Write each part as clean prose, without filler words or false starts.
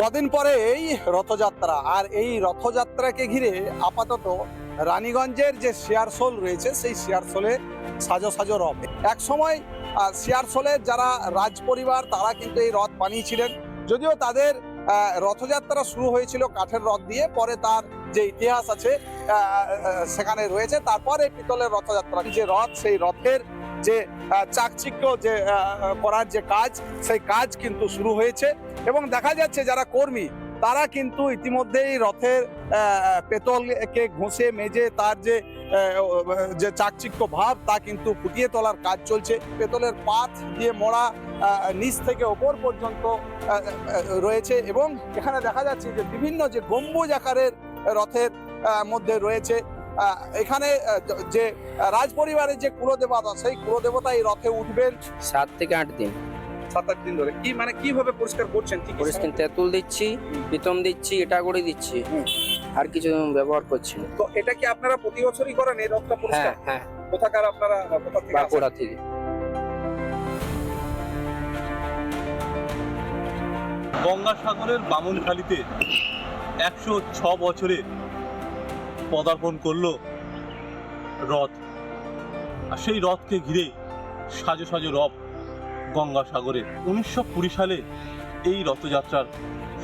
কদিন পরে এই রথযাত্রা, আর এই রথযাত্রাকে ঘিরে আপাতত রানীগঞ্জের যে শেয়ারশোল রয়েছে সেই শেয়ারশোলে সাজো সাজো রথ। এক সময় শেয়ারশোলের যারা রাজ পরিবার তারা কিন্তু এই রথ বানিয়েছিলেন, যদিও তাদের রথযাত্রা শুরু হয়েছিল কাঠের রথ দিয়ে, পরে তার যে ইতিহাস আছে সেখানে রয়েছে। তারপরে পিতলের রথযাত্রা যে রথ, সেই রথের যে চাকচিক্য যে করার যে কাজ, সেই কাজ কিন্তু শুরু হয়েছে এবং দেখা যাচ্ছে যারা কর্মী তারা কিন্তু ইতিমধ্যেই রথের পেতলকে ঘষে মেজে তার যে চাকচিক্য ভাব তা কিন্তু ফুটিয়ে তোলার কাজ চলছে। পেতলের পাত দিয়ে মোড়া নিচ থেকে ওপর পর্যন্ত রয়েছে এবং এখানে দেখা যাচ্ছে যে বিভিন্ন যে গম্বুজ আকারের রথের মধ্যে রয়েছে। এখানে যে রাজ পরিবারের যে কুলদেবতা, সেই কুলদেবতা এই রথে উঠবেন 7 থেকে 8 দিন। 7-8 দিন ধরে। কি মানে কিভাবে পরিষ্কার করছেন? পরিষ্কার তেঁতুল দিচ্ছি, পিতম দিচ্ছি, এটা করে দিচ্ছি, আর কিছু ব্যবহার করছি না। তো এটা কি আপনারা প্রতি বছরই করেন এই রথটা পরিষ্কার? হ্যাঁ, কোথাকার আপনারা, কোথা থেকে আসেন? বাঁকুড়া থেকে। গঙ্গাসাগরের বামনখালীতে 106 বছরে পদার্পণ করলো রথ, আর সেই রথকে ঘিরে সাজো সাজো রথ গঙ্গাসাগরে। 1920 সালে এই রথযাত্রার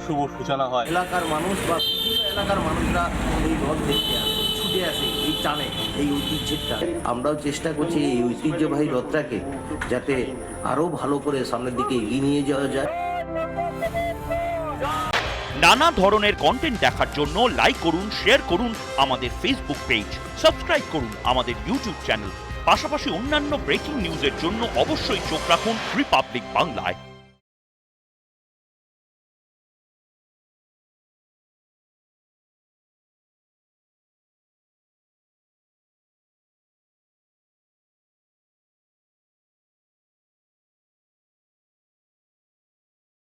শুভ সূচনা হয়। এলাকার মানুষ বা বিভিন্ন এলাকার মানুষরা এই রথ দেখতে আসে, ছুটে আসে এই টানে, এই ঐতিহ্যেরটা। আমরাও চেষ্টা করছি এই ঐতিহ্যবাহী রথটাকে যাতে আরো ভালো করে সামনের দিকে এগিয়ে নিয়ে যাওয়া যায়। নানা ধরনের কন্টেন্ট দেখার জন্য লাইক করুন, শেয়ার করুন আমাদের ফেসবুক পেজ, সাবস্ক্রাইব করুন আমাদের ইউটিউব চ্যানেল। পাশাপাশি অন্যান্য ব্রেকিং নিউজের জন্য অবশ্যই চোখ রাখুন রিপাবলিক বাংলায়।